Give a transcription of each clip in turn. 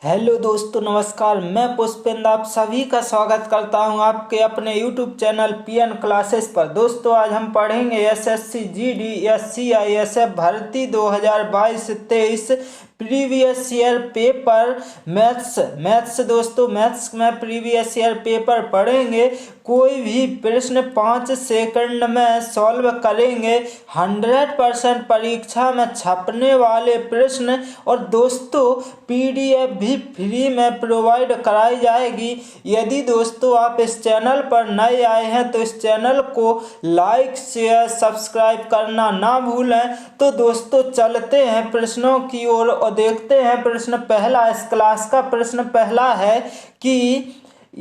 Hello दोस्तों, नमस्कार। मैं पुष्पेंद्र आप सभी का स्वागत करता हूं आपके अपने यूट्यूब चैनल पीएन क्लासेस पर। दोस्तों, आज हम पढ़ेंगे एसएससी जीडी सीआईएसएफ भर्ती 2022-23 प्रीवियस ईयर पेपर मैथ्स। दोस्तों, मैथ्स में प्रीवियस ईयर पेपर पढ़ेंगे। कोई भी प्रश्न 5 सेकंड में सॉल्व करेंगे। 100% परीक्षा में छपने वाले प्रश्न और दोस्तों पीडीएफ भी फ्री में प्रोवाइड कराई जाएगी। यदि दोस्तों आप इस चैनल पर नए आए हैं तो इस चैनल को लाइक शेयर सब्सक्राइब करना ना भूलें। तो दोस्तों चलते हैं प्रश्नों की ओर और देखते हैं प्रश्न पहला। इस क्लास का प्रश्न पहला है कि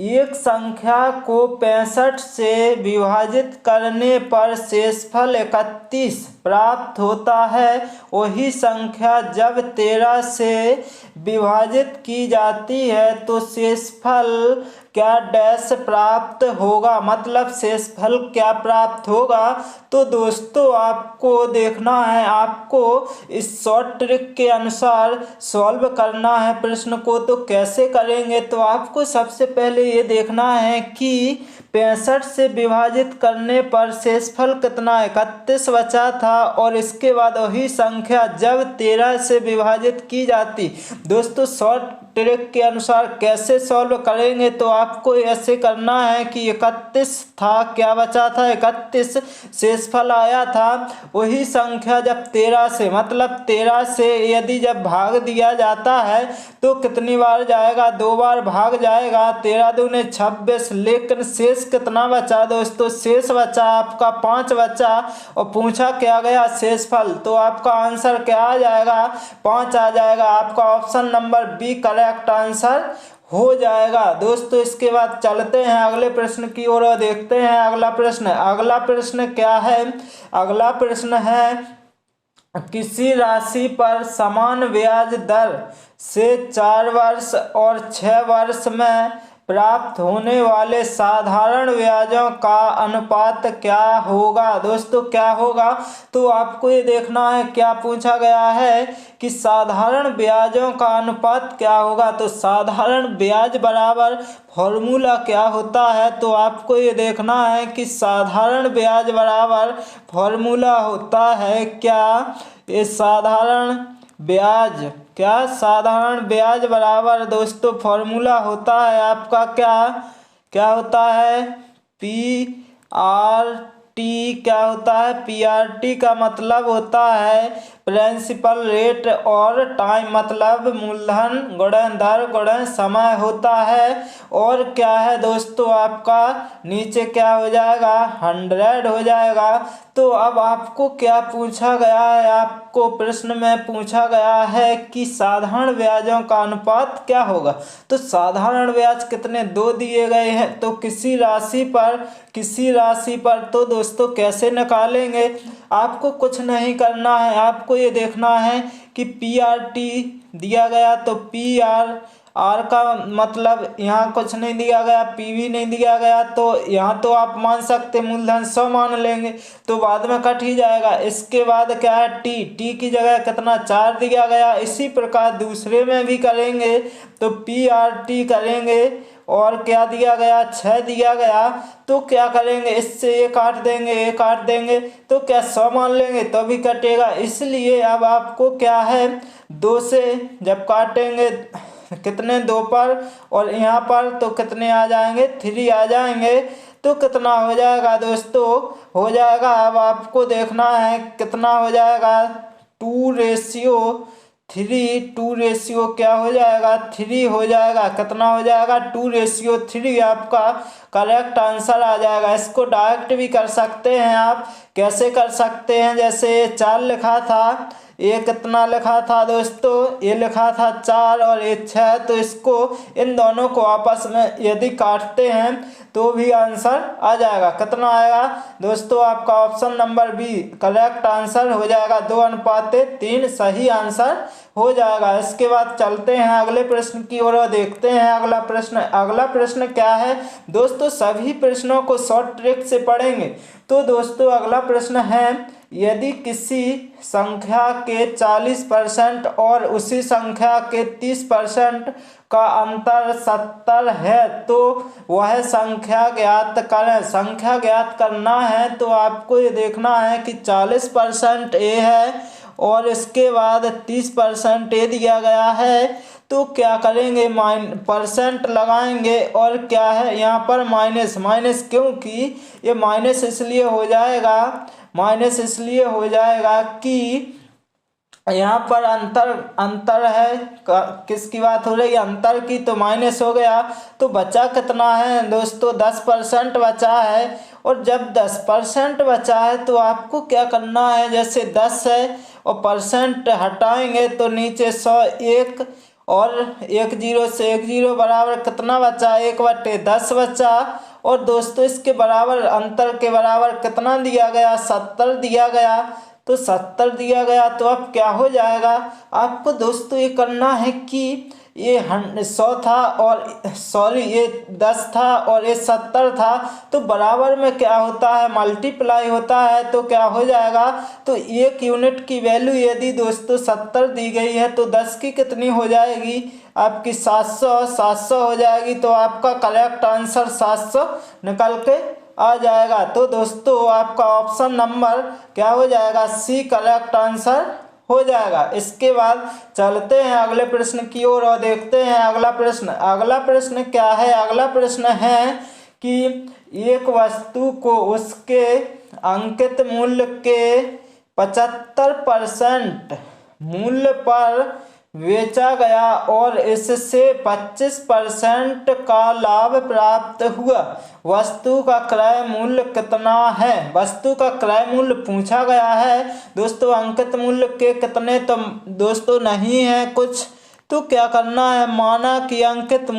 एक संख्या को 65 से विभाजित करने पर शेषफल 31 प्राप्त होता है। वही संख्या जब 13 से विभाजित की जाती है तो शेषफल क्या डैश प्राप्त होगा, मतलब शेषफल क्या प्राप्त होगा। तो दोस्तों आपको देखना है, आपको इस शॉर्ट ट्रिक के अनुसार सॉल्व करना है प्रश्न को। तो कैसे करेंगे, तो आपको सबसे पहले ये देखना है कि 65 से विभाजित करने पर शेषफल कितना 31 बचा था और इसके बाद वही संख्या जब 13 से विभाजित की जाती। दोस्तों शॉर्ट ट्रिक के अनुसार कैसे सॉल्व करेंगे, तो आपको ऐसे करना है कि 31 था, क्या बचा था 31 शेषफल आया था। वही संख्या जब 13 से, मतलब 13 से यदि जब भाग दिया जाता है तो कितनी बार जाएगा, 2 बार भाग जाएगा। 13 दूने 26, लेकिन शेष कितना बचा दोस्तों, शेष बचा आपका 5 बचा। और पूछा क्या गया शेषफल, तो आपका आंसर क्या आ जाएगा, 5 आ जाएगा। आपका option number B correct answer हो जाएगा। दोस्तों इसके बाद चलते हैं अगले प्रश्न की ओर और देखते हैं अगला प्रश्न। अगला प्रश्न क्या है, अगला प्रश्न है किसी राशि पर समान ब्याज दर से 4 वर्ष और 6 वर्ष में प्राप्त होने वाले साधारण ब्याजों का अनुपात क्या होगा। दोस्तों क्या होगा, तो आपको ये देखना है क्या पूछा गया है कि साधारण ब्याजों का अनुपात क्या होगा। तो साधारण ब्याज बराबर फॉर्मूला क्या होता है, तो आपको ये देखना है कि साधारण ब्याज बराबर फॉर्मूला होता है क्या, ये साधारण ब्याज, क्या साधारण ब्याज बराबर दोस्तों फॉर्मूला होता है आपका क्या क्या होता है, पी आर टी। क्या होता है, पी आर टी का मतलब होता है प्रिंसिपल रेट और टाइम, मतलब मूलधन गुणन दर गुणन समय होता है। और क्या है दोस्तों आपका नीचे क्या हो जाएगा, 100 हो जाएगा। तो अब आपको क्या पूछा गया है, आपको प्रश्न में पूछा गया है कि साधारण ब्याजों का अनुपात क्या होगा। तो साधारण ब्याज कितने, 2 दिए गए हैं। तो किसी राशि पर तो दोस्तों कैसे निकालेंगे, आपको कुछ नहीं करना है। आपको ये देखना है कि पी आर टी दिया गया, तो पी आर का मतलब यहाँ कुछ नहीं दिया गया, पी भी नहीं दिया गया, तो यहाँ तो आप मान सकते मूलधन 100 मान लेंगे तो बाद में कट ही जाएगा। इसके बाद क्या है, टी की जगह कितना 4 दिया गया। इसी प्रकार दूसरे में भी करेंगे तो पी आर टी करेंगे और क्या दिया गया, 6 दिया गया। तो क्या करेंगे, इससे ये काट देंगे तो क्या 100 मान लेंगे तो भी कटेगा। इसलिए अब आपको क्या है, 2 से जब काटेंगे कितने 2 पर और यहाँ पर तो कितने आ जाएंगे, 3 आ जाएंगे। तो कितना हो जाएगा दोस्तों, हो जाएगा, अब आपको देखना है कितना हो जाएगा, 2:3। 2 क्या हो जाएगा, 3 हो जाएगा। कितना हो जाएगा, 2:3 आपका करेक्ट आंसर आ जाएगा। इसको डायरेक्ट भी कर सकते हैं आप, कैसे कर सकते हैं, जैसे 4 लिखा था, ये कितना लिखा था दोस्तों, ये लिखा था 4 और ये 6। तो इसको इन दोनों को आपस में यदि काटते हैं तो भी आंसर आ जाएगा। कितना आएगा दोस्तों, आपका option number B correct answer हो जाएगा। 2:3 सही आंसर हो जाएगा। इसके बाद चलते हैं अगले प्रश्न की ओर और देखते हैं अगला प्रश्न। अगला प्रश्न क्या है दोस्तों, सभी प्रश्नों को शॉर्ट ट्रिक से पढ़ेंगे। तो दोस्तों अगला प्रश्न है यदि किसी संख्या के 40% और उसी संख्या के 30% का अंतर 70 है तो वह संख्या ज्ञात करें। संख्या ज्ञात करना है तो आपको ये देखना है कि 40% ए है और इसके बाद 30% ए दिया गया है, तो क्या करेंगे, परसेंट लगाएंगे और क्या है यहाँ पर माइनस, क्योंकि ये माइनस इसलिए हो जाएगा कि यहाँ पर अंतर है, किसकी बात हो रही है, अंतर की, तो माइनस हो गया। तो बचा कितना है दोस्तों, 10% बचा है। और जब 10% बचा है तो आपको क्या करना है, जैसे 10 है और परसेंट हटाएंगे तो नीचे 100 और 10 से 10 बराबर कितना बचा, 1/10 बचा। और दोस्तों इसके बराबर, अंतर के बराबर कितना दिया गया, 70 दिया गया। तो 70 दिया गया तो अब क्या हो जाएगा, आपको दोस्तों ये करना है कि ये 100 था और ये 10 था और ये 70 था, तो बराबर में क्या होता है, मल्टीप्लाई होता है। तो क्या हो जाएगा, तो 1 यूनिट की वैल्यू यदि दोस्तों 70 दी गई है तो 10 की कितनी हो जाएगी आपकी, 700 हो जाएगी। तो आपका करेक्ट आंसर 700 निकल के आ जाएगा। तो दोस्तों आपका ऑप्शन नंबर क्या हो जाएगा, सी करेक्ट आंसर हो जाएगा। इसके बाद चलते हैं अगले प्रश्न की ओर और देखते हैं अगला प्रश्न क्या है। अगला प्रश्न है कि एक वस्तु को उसके अंकित मूल्य के 75% मूल्य पर बेचा गया और इससे 25% का लाभ प्राप्त हुआ। वस्तु का क्रय मूल्य कितना है, वस्तु का क्रय मूल्य पूछा गया है दोस्तों। अंकित मूल्य के कितने तो दोस्तों नहीं है कुछ, तो क्या करना है, माना कि अंकित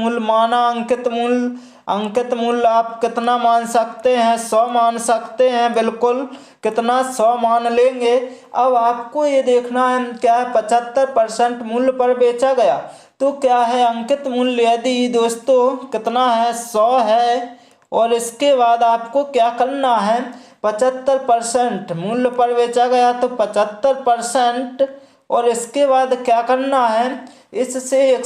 मूल्य आप कितना मान सकते हैं, 100 मान सकते हैं, बिल्कुल कितना 100 मान लेंगे। अब आपको ये देखना है क्या है, 75% मूल्य पर बेचा गया, तो क्या है अंकित मूल्य यदि दोस्तों कितना है, 100 है। और इसके बाद आपको क्या करना है, 75% मूल्य पर बेचा गया तो 75%, और इसके बाद क्या करना है, इससे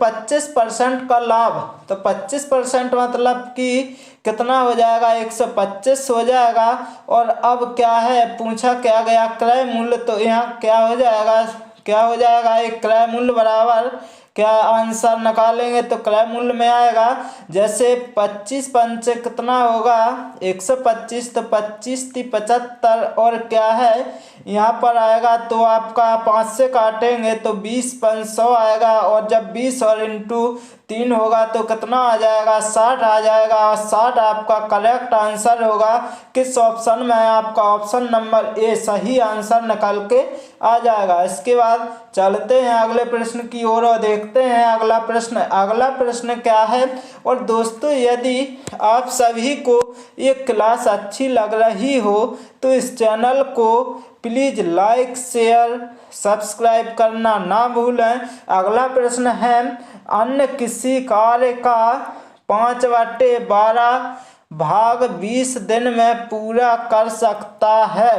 25% का लाभ, तो 25% मतलब कि कितना हो जाएगा, 125 हो जाएगा। और अब क्या है, पूछा क्या गया, क्रय मूल्य, तो यहाँ क्या हो जाएगा, एक क्रय मूल्य बराबर क्या आंसर निकालेंगे तो क्रय मूल्य में आएगा, जैसे 25 पंचे कितना होगा 125, तो 25 × 75 और क्या है यहाँ पर आएगा, तो आपका 5 से काटेंगे तो 20 × 100 आएगा। और जब 20 और इंटू 3 होगा तो कितना आ जाएगा, 60 आ जाएगा। और 60 आपका करेक्ट आंसर होगा किस ऑप्शन में, आपका ऑप्शन नंबर ए सही आंसर निकल के आ जाएगा। इसके बाद चलते हैं अगले प्रश्न की ओर और देखते हैं अगला प्रश्न क्या है। और दोस्तों यदि आप सभी को ये क्लास अच्छी लग रही हो तो इस चैनल को प्लीज़ लाइक शेयर सब्सक्राइब करना ना भूलें। अगला प्रश्न है, अन्य किसी कार्य का 5/12 भाग 20 दिन में पूरा कर सकता है,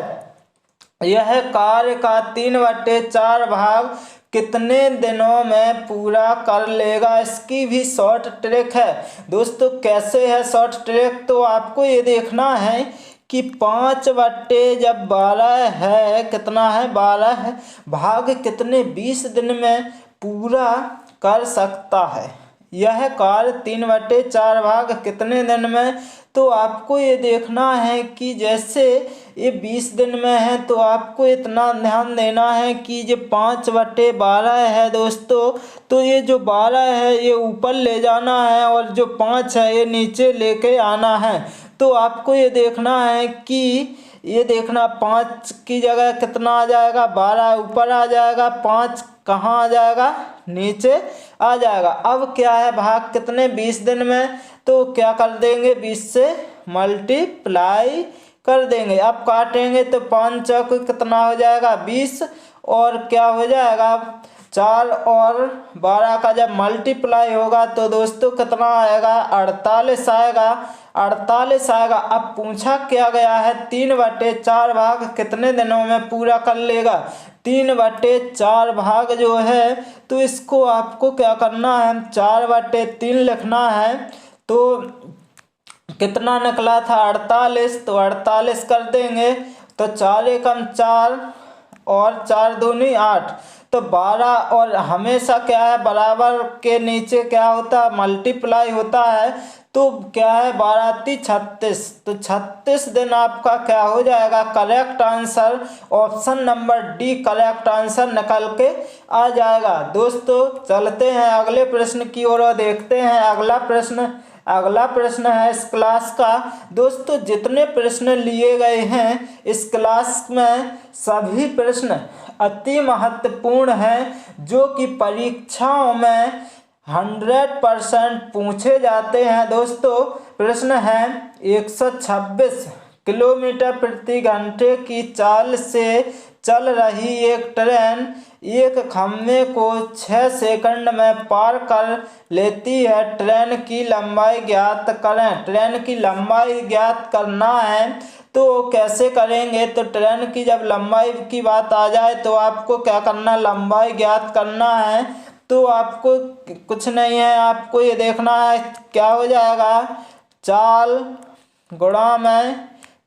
यह कार्य का 3/4 भाग कितने दिनों में पूरा कर लेगा। इसकी भी शॉर्ट ट्रिक है दोस्तों। कैसे है शॉर्ट ट्रिक, तो आपको ये देखना है कि 5/12 है, कितना है 12 है, भाग कितने 20 दिन में पूरा कर सकता है। यह कार्य 3/4 भाग कितने दिन में, तो आपको ये देखना है कि जैसे ये 20 दिन में है तो आपको इतना ध्यान देना है कि ये 5/12 है दोस्तों, तो ये जो 12 है ये ऊपर ले जाना है और जो 5 है ये नीचे लेके आना है। तो आपको ये देखना है कि ये देखना 5 की जगह कितना आ जाएगा, 12 ऊपर आ जाएगा, 5 कहाँ आ जाएगा, नीचे आ जाएगा। अब क्या है, भाग कितने 20 दिन में, तो क्या कर देंगे 20 से मल्टीप्लाई कर देंगे। अब काटेंगे तो 5 चौक कितना हो जाएगा 20 और क्या हो जाएगा 4 और 12 का जब मल्टीप्लाई होगा तो दोस्तों कितना आएगा, 48 आएगा। 48 आएगा। अब पूछा क्या गया है, 3/4 भाग कितने दिनों में पूरा कर लेगा। 3/4 भाग जो है तो इसको आपको क्या करना है, 4/3 लिखना है। तो कितना निकला था, 48, तो 48 कर देंगे तो 4 एकम 4 और 4 दूनी 8, तो 12 और हमेशा क्या है बराबर के नीचे क्या होता है, मल्टीप्लाई होता है। तो क्या है 12×3 36, तो 36 दिन आपका क्या हो जाएगा, correct answer option number D correct answer निकल के आ जाएगा। दोस्तों चलते हैं अगले प्रश्न की ओर और देखते हैं अगला प्रश्न है इस क्लास का। दोस्तों जितने प्रश्न लिए गए हैं इस क्लास में सभी प्रश्न अति महत्वपूर्ण हैं, जो कि परीक्षाओं में 100% पूछे जाते हैं। दोस्तों प्रश्न है 126 किलोमीटर प्रति घंटे की चाल से चल रही एक ट्रेन एक खंभे को 6 सेकंड में पार कर लेती है। ट्रेन की लंबाई ज्ञात करें। ट्रेन की लंबाई ज्ञात करना है तो कैसे करेंगे, तो ट्रेन की जब लंबाई की बात आ जाए तो आपको क्या करना, लंबाई ज्ञात करना है। तो आपको कुछ नहीं है, आपको ये देखना है क्या हो जाएगा, चाल गुणा में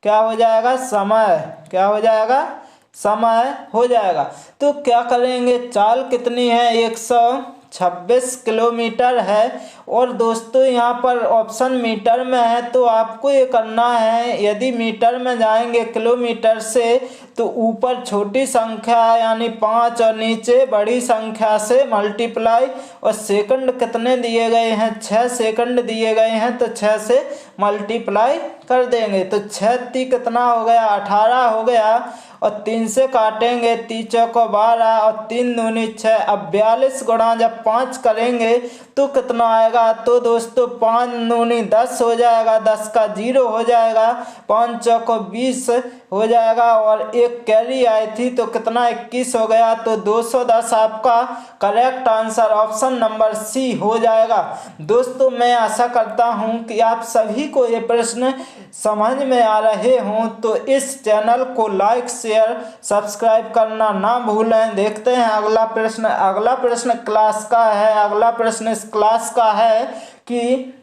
क्या हो जाएगा, समय, क्या हो जाएगा, समय हो जाएगा। तो क्या करेंगे, चाल कितनी है, 126 किलोमीटर है। और दोस्तों यहाँ पर ऑप्शन मीटर में है तो आपको ये करना है, यदि मीटर में जाएंगे किलोमीटर से तो ऊपर छोटी संख्या यानी 5 और नीचे बड़ी संख्या से मल्टीप्लाई, और सेकंड कितने दिए गए हैं, 6 सेकंड दिए गए हैं, तो 6 से मल्टीप्लाई कर देंगे। तो 6×3 कितना हो गया, 18 हो गया। और 3 से काटेंगे, 3×4 को 12 और 3 दूनी 6। अब 42 गुणा जब 5 करेंगे तो कितना आएगा, तो दोस्तों 5 दूनी 10 हो जाएगा, 10 का 0 हो जाएगा, 5×4 को 20 हो जाएगा और एक कैरी आई थी तो कितना 21 हो गया। तो 210 आपका correct answer option number C हो जाएगा। दोस्तों मैं आशा करता हूं कि आप सभी को ये प्रश्न समझ में आ रहे हों, तो इस चैनल को लाइक शेयर सब्सक्राइब करना ना भूलें। देखते हैं अगला प्रश्न। अगला प्रश्न क्लास का है, अगला प्रश्न इस क्लास का है कि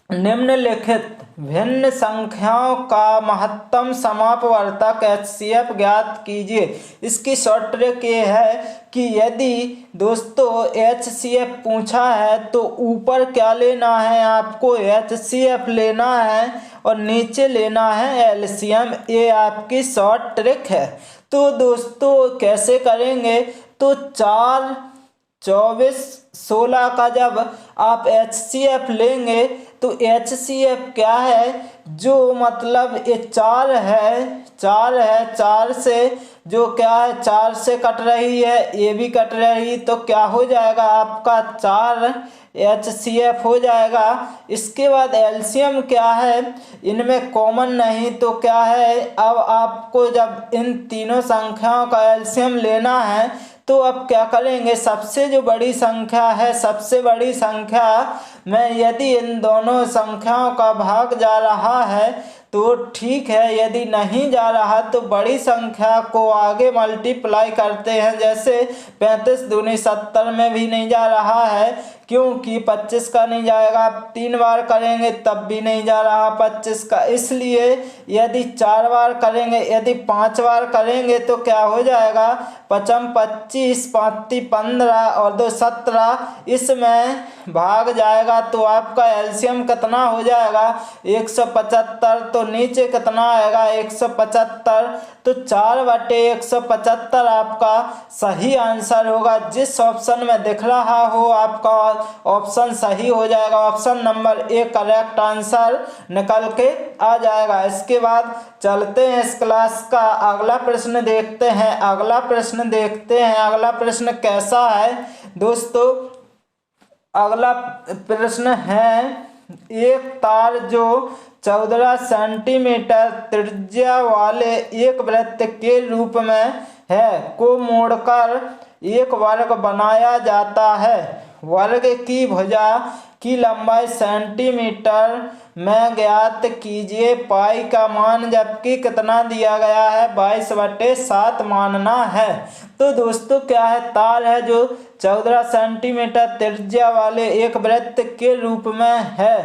निम्नलिखित भिन्न संख्याओं का महत्तम समापवर्तक HCF ज्ञात कीजिए। इसकी शॉर्ट ट्रिक ये है कि यदि दोस्तों HCF पूछा है तो ऊपर क्या लेना है, आपको HCF लेना है और नीचे लेना है LCM। ये आपकी शॉर्ट ट्रिक है। तो दोस्तों कैसे करेंगे, तो 4, 24, 16 का जब आप HCF लेंगे तो HCF क्या है, जो मतलब ये 4 है, 4 से जो क्या है 4 से कट रही है, ये भी कट रही, तो क्या हो जाएगा आपका 4 HCF हो जाएगा। इसके बाद LCM क्या है, इनमें कॉमन नहीं तो क्या है, अब आपको जब इन तीनों संख्याओं का LCM लेना है तो अब क्या करेंगे, सबसे जो बड़ी संख्या है, सबसे बड़ी संख्या में यदि इन दोनों संख्याओं का भाग जा रहा है तो ठीक है, यदि नहीं जा रहा तो बड़ी संख्या को आगे मल्टीप्लाई करते हैं। जैसे 35 दूनी 70 में भी नहीं जा रहा है क्योंकि 25 का नहीं जाएगा, 3 बार करेंगे तब भी नहीं जा रहा 25 का, इसलिए यदि 4 बार करेंगे, यदि 5 बार करेंगे तो क्या हो जाएगा, 5×5 25, 5×3 15 और 2 17, इसमें भाग जाएगा तो आपका एलसीएम कितना हो जाएगा 175। तो नीचे कितना आएगा 175, तो 4/175 आपका सही आंसर होगा। जिस ऑप्शन में दिख रहा हो आपका ऑप्शन सही हो जाएगा, option number A correct answer निकल के आ जाएगा। इसके बाद चलते हैं इस क्लास का अगला प्रश्न देखते हैं। अगला प्रश्न कैसा है दोस्तों, अगला प्रश्न है, एक तार जो 14 सेंटीमीटर त्रिज्या वाले एक वृत्त के रूप में है को मोड़कर एक वर्ग बनाया जाता है। वर्ग की भुजा की लंबाई सेंटीमीटर में ज्ञात कीजिए। पाई का मान जबकि कितना दिया गया है 22/7 मानना है। तो दोस्तों क्या है, तार है जो 14 सेंटीमीटर त्रिज्या वाले एक वृत्त के रूप में है।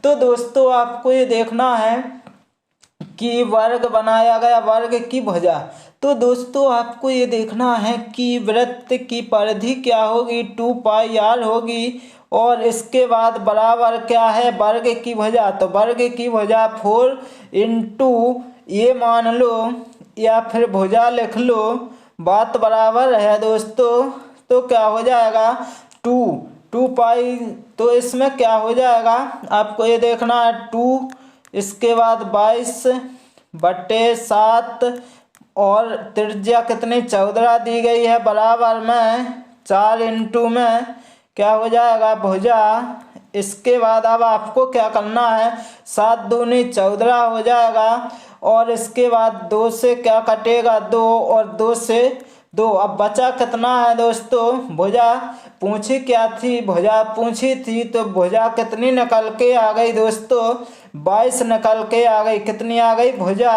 तो दोस्तों आपको ये देखना है कि वर्ग बनाया गया, वर्ग की भुजा। तो दोस्तों आपको ये देखना है कि वृत्त की परिधि क्या होगी, 2πr होगी। और इसके बाद बराबर क्या है, वर्ग की भुजा। तो वर्ग की भुजा 4 इंटू ये मान लो या फिर भुजा लिख लो, बात बराबर है दोस्तों। तो क्या हो जाएगा 2 तो इसमें क्या हो जाएगा आपको ये देखना है 2, इसके बाद 22/7 और त्रिज्या कितनी 14 दी गई है, बराबर में 4 इंटू में क्या हो जाएगा भुजा। इसके बाद अब आपको क्या करना है, 7 दूनी 14 हो जाएगा। और इसके बाद 2 से क्या कटेगा 2, और 2 से 2। अब बचा कितना है दोस्तों, भुजा पूछी क्या थी, भुजा पूछी थी। तो भुजा कितनी निकल के आ गई दोस्तों, 22 निकल के आ गई। कितनी आ गई भुजा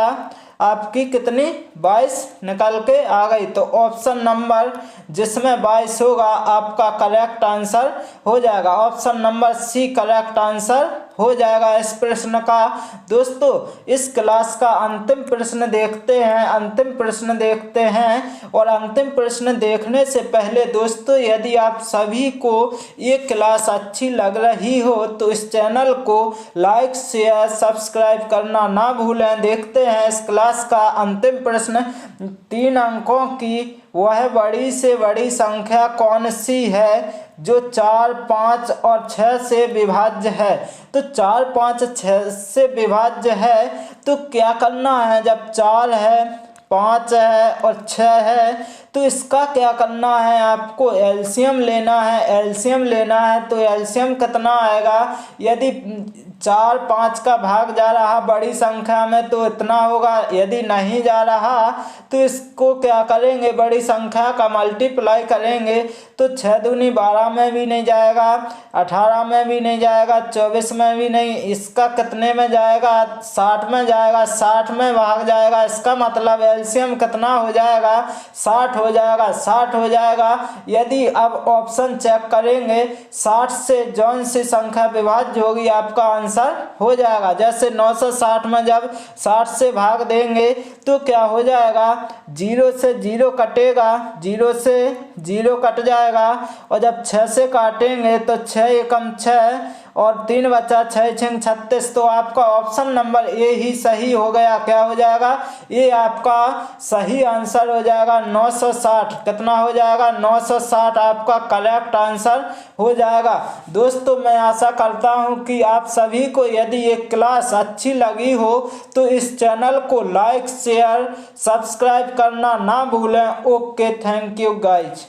आपकी, कितनी 22 निकल के आ गई। तो ऑप्शन नंबर जिसमें 22 होगा आपका करेक्ट आंसर हो जाएगा। Option number C correct answer हो जाएगा इस प्रश्न का। दोस्तों इस क्लास का अंतिम प्रश्न देखते हैं, अंतिम प्रश्न देखते हैं। और अंतिम प्रश्न देखने से पहले दोस्तों यदि आप सभी को ये क्लास अच्छी लग रही हो तो इस चैनल को लाइक शेयर सब्सक्राइब करना ना भूलें। देखते हैं इस क्लास का अंतिम प्रश्न। 3 अंकों की वह बड़ी से बड़ी संख्या कौन सी है जो 4, 5 और 6 से विभाज्य है। तो 4, 5, 6 से विभाज्य है तो क्या करना है, जब 4 है, 5 है और 6 है तो इसका क्या करना है, आपको एलसीएम लेना है। एलसीएम लेना है तो एलसीएम कितना आएगा, यदि 4, 5 का भाग जा रहा बड़ी संख्या में तो इतना होगा, यदि नहीं जा रहा तो इसको क्या करेंगे, बड़ी संख्या का मल्टीप्लाई करेंगे। तो 6 दूनी 12 में भी नहीं जाएगा, 18 में भी नहीं जाएगा, 24 में भी नहीं। इसका कितने में जाएगा, 60 में जाएगा, 60 में भाग जाएगा। इसका मतलब एलसीएम कितना हो जाएगा, 60 हो जाएगा, 60 हो जाएगा। यदि अब ऑप्शन चेक करेंगे 60 से जौन सी संख्या विभाज्य होगी आपका आंसर हो जाएगा। जैसे 960 में जब 60 से भाग देंगे तो क्या हो जाएगा, 0 से 0 कटेगा, 0 से 0 कट जाएगा। और जब 6 से काटेंगे तो 6 एकम 6 और 3 बचा, 6 6 36। तो आपका ऑप्शन नंबर ए ही सही हो गया। क्या हो जाएगा, ये आपका सही आंसर हो जाएगा 960। कितना हो जाएगा, 960 आपका करेक्ट आंसर हो जाएगा। दोस्तों मैं आशा करता हूँ कि आप सभी को यदि ये क्लास अच्छी लगी हो तो इस चैनल को लाइक शेयर सब्सक्राइब करना ना भूलें। Okay, thank you guys.